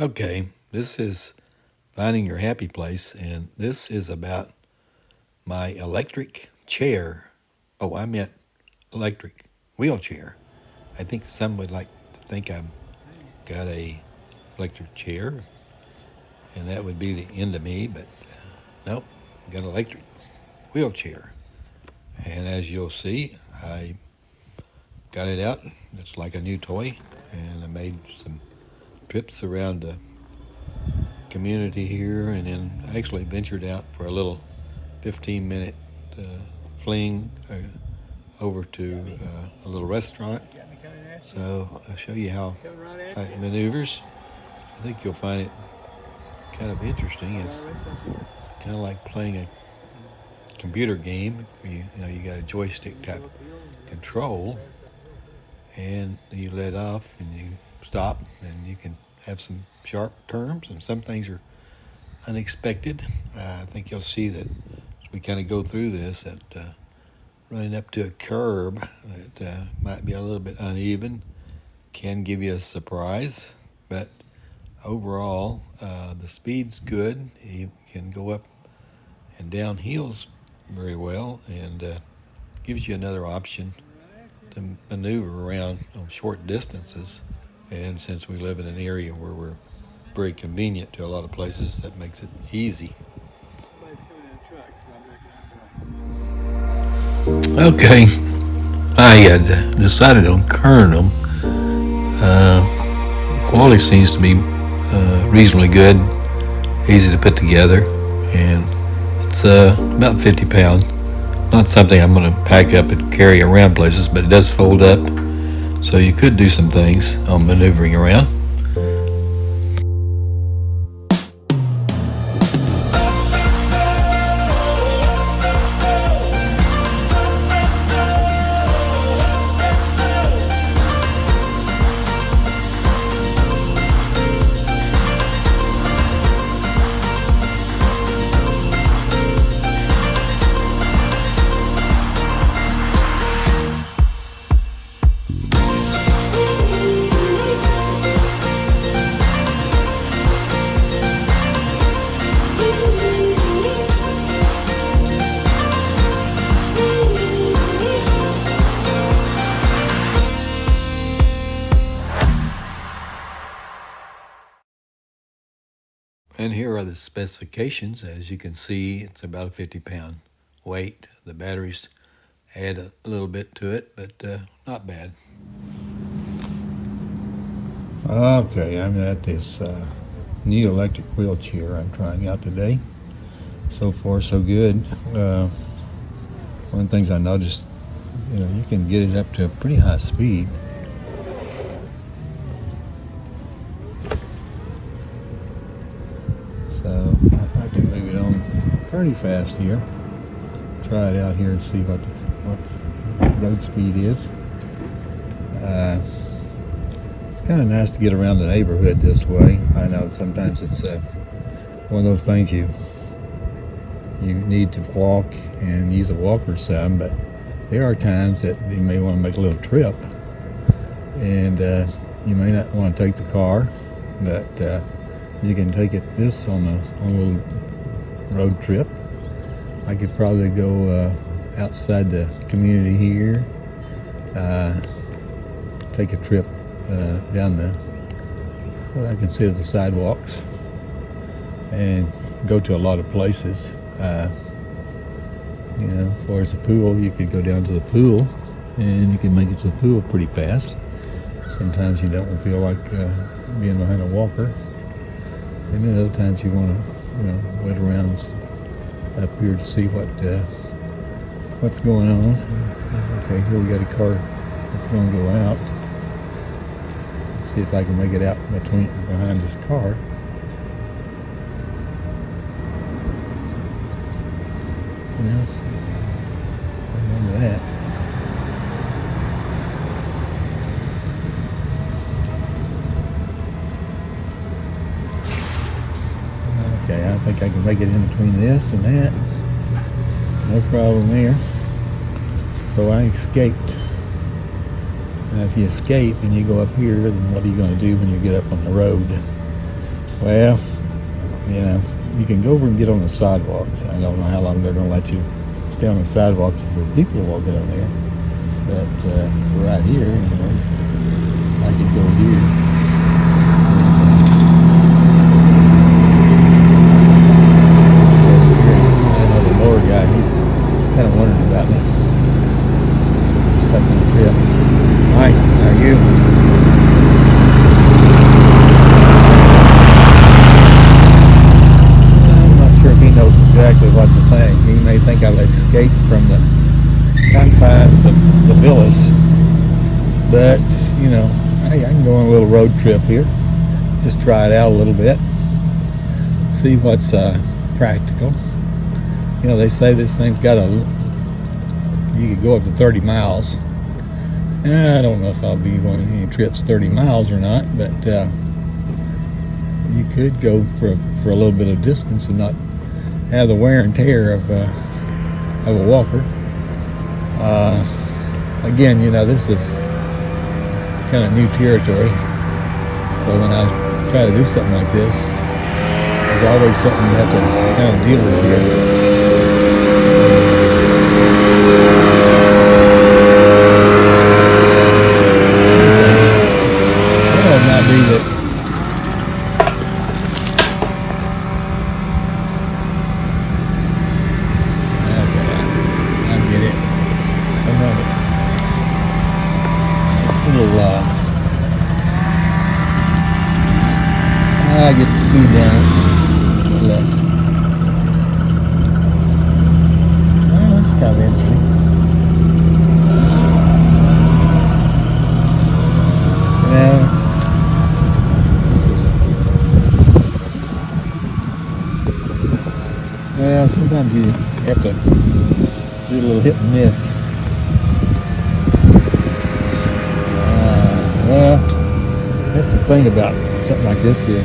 Okay, this is Finding Your Happy Place, and this is about my electric chair. Oh, I meant electric wheelchair. I think some would like to think I've got a electric chair, and that would be the end of me, but nope, I've got an electric wheelchair. And as you'll see, I got it out. It's like a new toy, and I made some trips around the community here, and then actually ventured out for a little 15-minute uh, fling over to a little restaurant. So I'll show you how it maneuvers. I think you'll find it kind of interesting. It's kind of like playing a computer game. You got a joystick type control, and you let off and you stop, and you can have some sharp turns, and some things are unexpected. I think you'll see that as we kind of go through this, that running up to a curb that might be a little bit uneven can give you a surprise, but overall, the speed's good. You can go up and down hills very well, and gives you another option to maneuver around on short distances. And since we live in an area where we're very convenient to a lot of places, that makes it easy. Okay, I had decided on Kernel. The quality seems to be reasonably good, easy to put together, and it's about 50 pounds. Not something I'm going to pack up and carry around places, but it does fold up, so you could do some things on maneuvering around. And here are the specifications. As you can see, it's about a 50-pound weight. The batteries add a little bit to it, but not bad. Okay, I'm at this new electric wheelchair I'm trying out today. So far, so good. One of the things I noticed, you can get it up to a pretty high speed. So I can move it on pretty fast here. Try it out here and see what the road speed is. It's kind of nice to get around the neighborhood this way. I know sometimes it's one of those things you need to walk and use a walker some, but there are times that you may want to make a little trip, and you may not want to take the car, but you can take this on a little road trip. I could probably go outside the community here, take a trip down what I consider the sidewalks, and go to a lot of places. As far as the pool, you could go down to the pool, and you can make it to the pool pretty fast. Sometimes you don't feel like being behind a walker, and then other times you want to wait around up here to see what's going on. Okay, here we got a car that's going to go out. See if I can make it out behind this car. I remember that. Okay, I think I can make it in between this and that. No problem there. So I escaped. Now if you escape and you go up here, then what are you going to do when you get up on the road? Well, you know, you can go over and get on the sidewalks. I don't know how long they're going to let you stay on the sidewalks if there are people walking on there. But right here, you know, I could go here. I know the lower guy, he's kind of wondering about me. Stuck in the trip. Hi, how are you? I'm not sure if he knows exactly what to think. He may think I've escaped from the confines of the villas. But, you know, hey, I can go on a little road trip here. Just try it out a little bit. See what's practical. You know, they say this thing's got you could go up to 30 miles. I don't know if I'll be going on any trips 30 miles or not, but you could go for a little bit of distance and not have the wear and tear of a walker. Again, you know, this is kind of new territory. So when I try to do something like this, there's always something you have to kind of deal with here. Well, it might be that. Okay, I get it. Sometimes it's a little. I get the speed down a little less. Oh, that's kind of interesting. Well, sometimes you have to do a little hit and miss. Well, that's the thing about something like this here.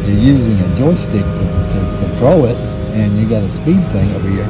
You're using a joystick to control it, and you got a speed thing over here.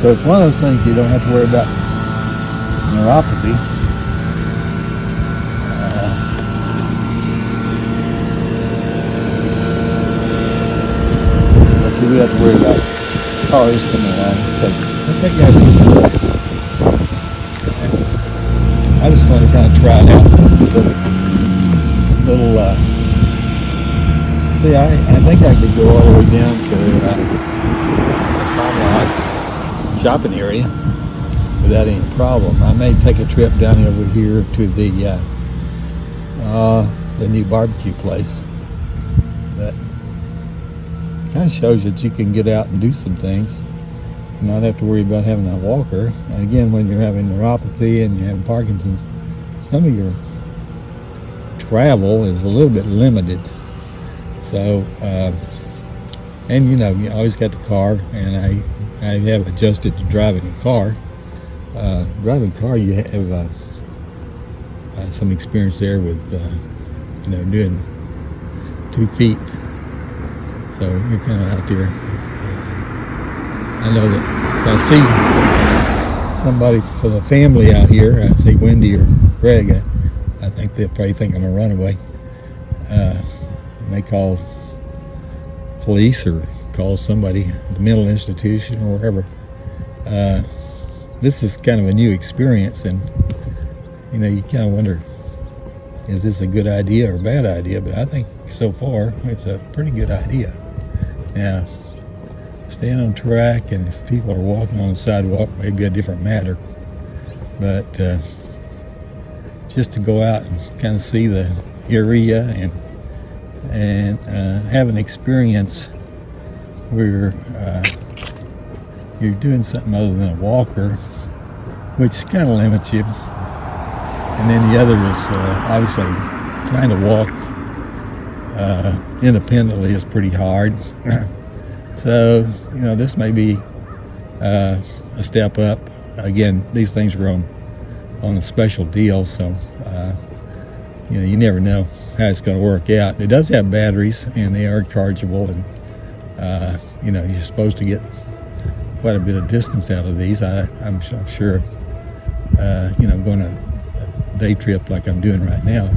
So it's one of those things you don't have to worry about neuropathy. But you do have to worry about cars coming along. So I think I just want to kind of try it out. Little see, I think I could go all the way down to the Comlock shopping area without any problem. I may take a trip down over here to the new barbecue place, but it kind of shows that you can get out and do some things and not have to worry about having a walker. And again, when you're having neuropathy and you have Parkinson's, some of your travel is a little bit limited. So, and you know, you always got the car, and I have adjusted to driving a car. Driving a car, you have some experience there with, you know, doing 2 feet. So you're kind of out there. I know that if I see somebody from the family out here, I see Wendy or Greg, I think they'll probably think I'm a runaway. May call police or call somebody at the mental institution or wherever. This is kind of a new experience, and you know, you kind of wonder, is this a good idea or a bad idea? But I think so far it's a pretty good idea. Now, staying on track, and if people are walking on the sidewalk, maybe a different matter. But just to go out and kind of see the area and have an experience where you're doing something other than a walker, which kind of limits you. And then the other is obviously trying to walk independently is pretty hard. So, you know, this may be a step up. Again, these things are on a special deal, so you know, you never know how it's going to work out. It does have batteries, and they are chargeable, and you know, you're supposed to get quite a bit of distance out of these. I'm sure, you know, going on a day trip like I'm doing right now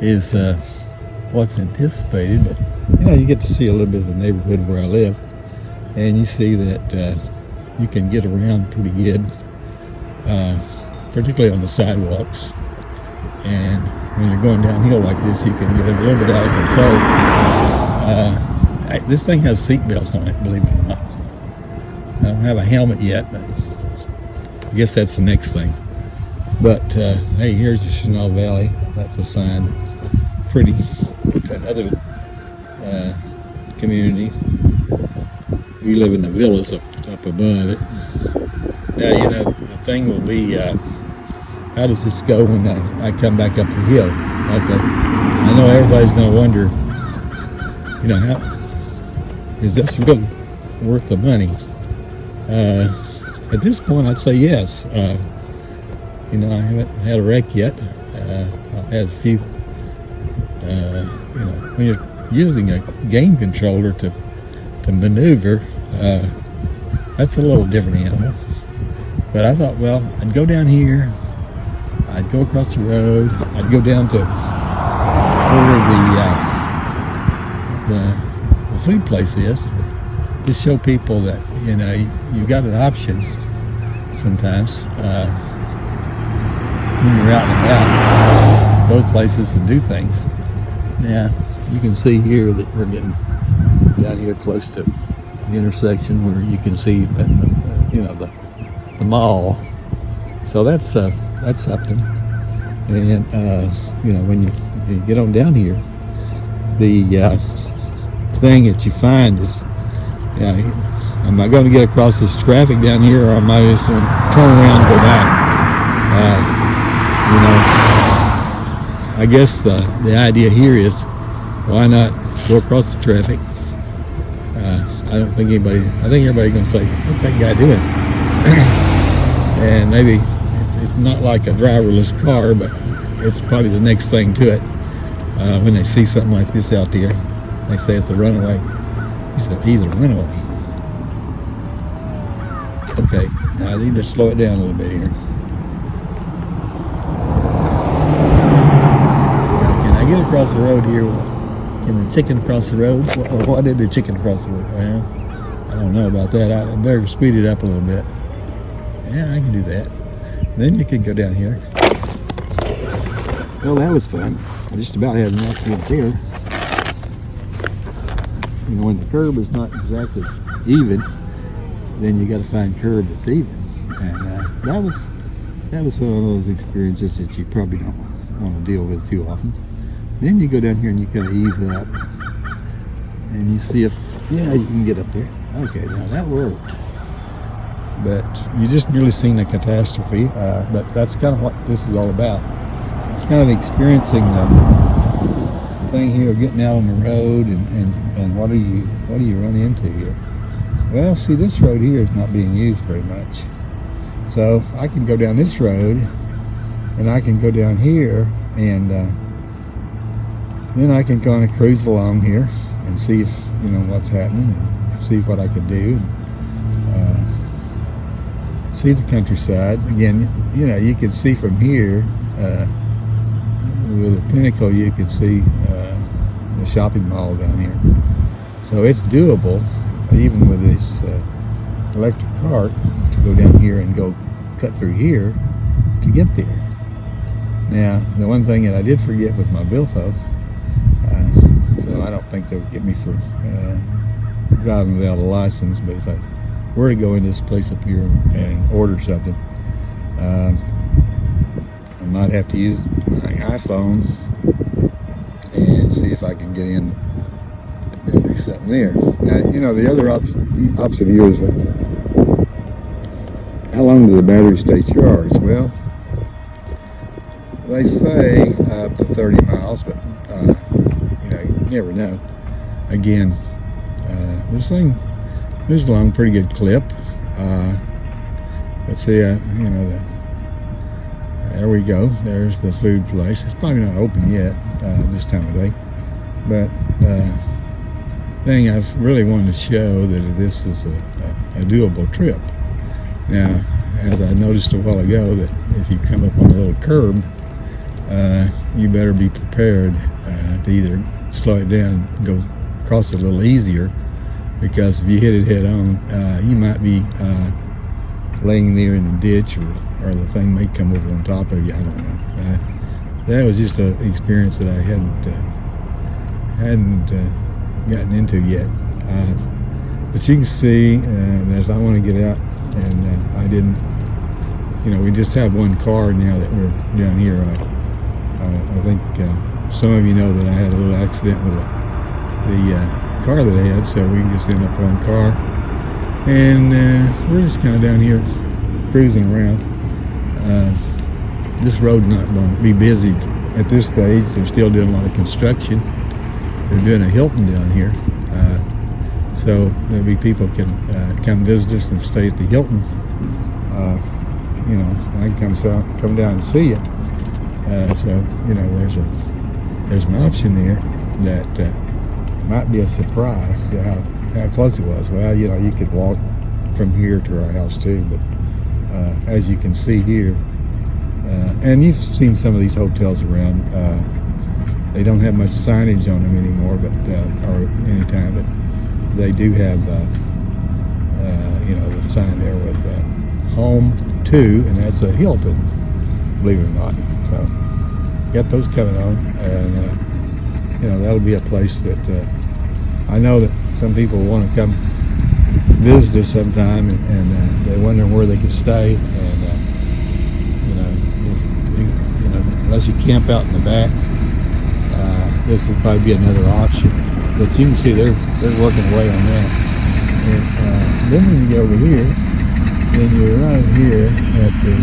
is what's anticipated, but you get to see a little bit of the neighborhood where I live, and you see that you can get around pretty good, particularly on the sidewalks. And when you're going downhill like this, you can get a little bit out of control. This thing has seat belts on it, believe it or not. I don't have a helmet yet, but I guess that's the next thing. But hey, here's the Chenal Valley. That's a sign. Pretty. To another community. We live in the villas up above it. Now, the thing will be, how does this go when I come back up the hill? Okay. I know everybody's going to wonder, how is this really worth the money? At this point, I'd say yes. I haven't had a wreck yet. I've had a few. When you're using a game controller to maneuver, that's a little different animal. But I thought, well, I'd go down here. I'd go across the road. I'd go down to where the food place is. Just show people that you've got an option sometimes when you're out and about, go places and do things. Now you can see here that we're getting down here close to the intersection where you can see the mall. So that's something. And when you get on down here, the thing that you find is, am I going to get across this traffic down here, or am I just going to turn around and go back? I guess the idea here is, why not go across the traffic? I think everybody's going to say, what's that guy doing? And maybe it's not like a driverless car, but it's probably the next thing to it. When they see something like this out there, they say it's a runaway. He's a runaway. Okay, now I need to slow it down a little bit here. Can I get across the road here? Can the chicken cross the road? Or why did the chicken cross the road? Well, I don't know about that. I better speed it up a little bit. Yeah, I can do that. Then you can go down here. Well, that was fun. I just about had enough to get there. When the curb is not exactly even, then you got to find curb that's even. And that was some of those experiences that you probably don't want to deal with too often. Then you go down here and you kind of ease it up, and you see if you can get up there. Okay, now that worked. But you just nearly seen a catastrophe. But that's kind of what this is all about. It's kind of experiencing the thing here, getting out on the road, and what do you run into here? Well, see, this road here is not being used very much. So I can go down this road, and I can go down here, and then I can kind of cruise along here and see if what's happening, and see what I can do, and see the countryside. Again, you can see from here. With a pinnacle, you can see the shopping mall down here. So it's doable, even with this electric cart, to go down here and go cut through here to get there. Now, the one thing that I did forget was my billfold, so I don't think they would get me for driving without a license. But if I were to go in this place up here and order something, I might have to use my iPhone and see if I can get in and do something there. Now, the other option here is how long do the batteries stay charged? Well, they say up to 30 miles, but you never know. Again, this thing moves along a pretty good clip. Let's see, there we go. There's the food place. It's probably not open yet this time of day. But thing I've really wanted to show that this is a doable trip. Now, as I noticed a while ago, that if you come up on a little curb, you better be prepared to either slow it down, go cross it a little easier, because if you hit it head on, you might be laying there in the ditch, or the thing may come over on top of you. I don't know. That was just an experience that I hadn't gotten into yet. But you can see, as I want to get out, and I didn't. We just have one car now that we're down here. I think some of you know that I had a little accident with the car that I had, so we just ended up on car, and we're just kind of down here cruising around. This road's not going to be busy at this stage. They're still doing a lot of construction. They're doing a Hilton down here, so there'll be people can come visit us and stay at the Hilton. I can come down and see you. So there's an option there that might be a surprise to how close it was. Well, you could walk from here to our house too, but as you can see here, and you've seen some of these hotels around, they don't have much signage on them anymore, but or anytime, but they do have the sign there with home to, and that's a Hilton, believe it or not. So got those coming on, and that'll be a place that I know that some people want to come visit us sometime, and they're wondering where they can stay, and unless you camp out in the back, this would probably be another option. But you can see they're working away on that. And then when you get over here, then you're right here at the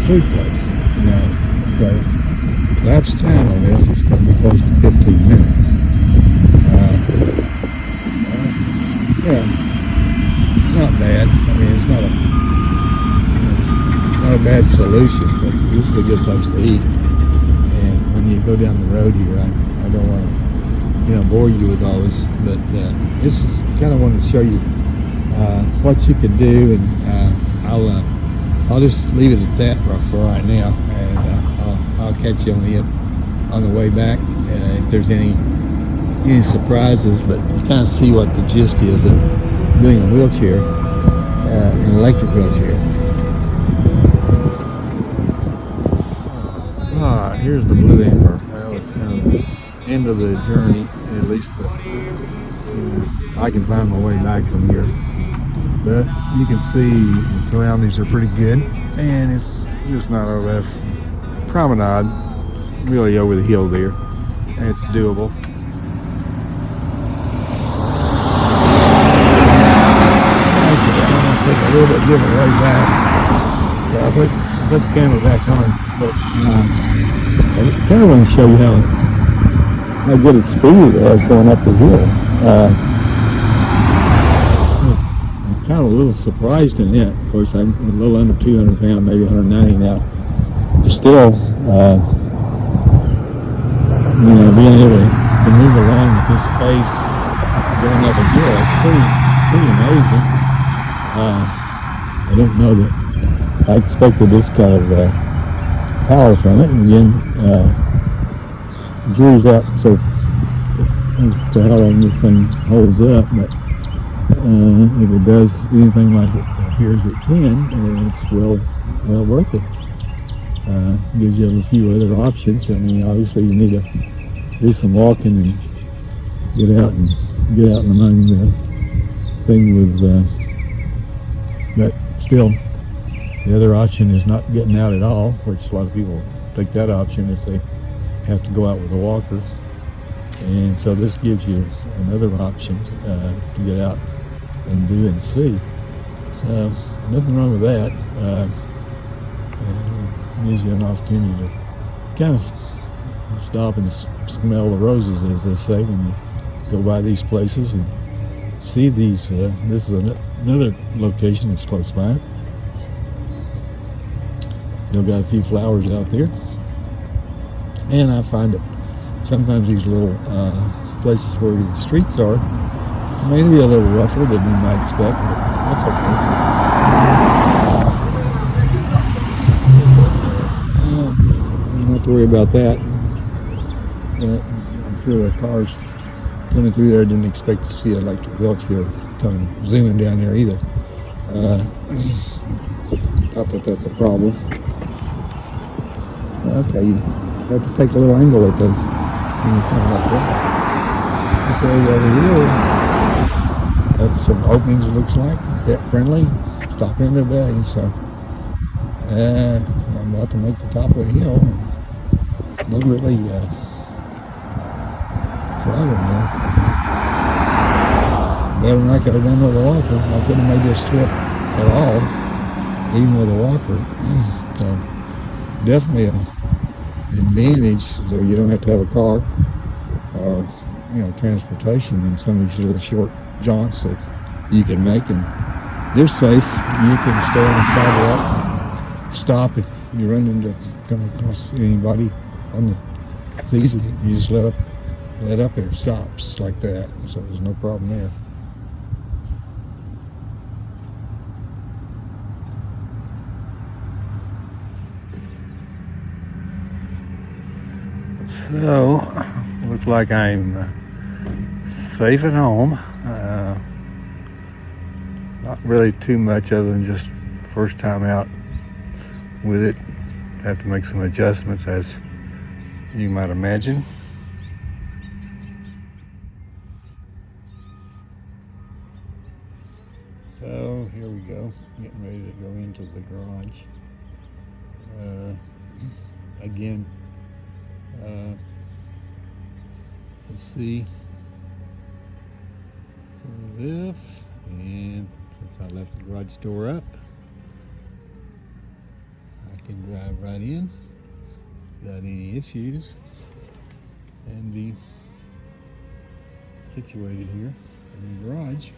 food place. Okay, elapsed time on this is going to be close to 15 minutes. It's not bad. I mean, it's not a bad solution, but this is a good place to eat. And when you go down the road here, I don't want to bore you with all this, but this is kind of wanted to show you what you can do, and I'll just leave it at that for right now, and I'll catch you on the way back if there's any surprises. But you kind of see what the gist is of doing a wheelchair, an electric wheelchair. Here's the Blue Amber. Well, it's kind of the end of the journey, at least I can find my way back from here. But you can see the surroundings are pretty good, and it's just not over that promenade. It's really over the hill there, and it's doable. Okay, I'm going to take a little bit different way back, so I put the camera back on, but I kind of want to show you how good a speed it has going up the hill. I'm kind of a little surprised in it. Of course, I'm a little under 200 pounds, maybe 190 now. Still, being able to move along at this pace going up a hill, it's pretty amazing. I don't know that I expected this kind of power from it, and again, jury's out so as to how long this thing holds up, but if it does anything like it appears it can, it's well worth it. Gives you a few other options. I mean, obviously you need to do some walking and get out and among the thing with, but still, the other option is not getting out at all, which a lot of people take that option if they have to go out with a walker. And so this gives you another option to get out and do and see. So nothing wrong with that. It gives you an opportunity to kind of stop and smell the roses, as they say, when you go by these places and see these. This is another location that's close by. Still got a few flowers out there. And I find that sometimes these little places where the streets are may be a little rougher than you might expect, but that's okay. You don't have to worry about that. But I'm sure the cars coming through there didn't expect to see an electric wheelchair coming zooming down there either. Not that that's a problem. Okay, you have to take a little angle at the when you're coming up there. This area over here, that's some openings. It looks like pet friendly. Stop in today, so I'm about to make the top of the hill. No really problem there. Better than I could have done with a walker. I couldn't have made this trip at all, even with a walker. So definitely an advantage, so you don't have to have a car or transportation in some of these little short jaunts that you can make, and they're safe. You can stay on the sidewalk, stop if you run into come across anybody on the. It's easy. You just let up and it stops like that, so there's no problem there. So, looks like I'm safe at home. Not really too much other than just first time out with it. Have to make some adjustments, as you might imagine. So here we go, getting ready to go into the garage. Again, let's see where we live, and since I left the garage door up, I can drive right in without any issues and be situated here in the garage.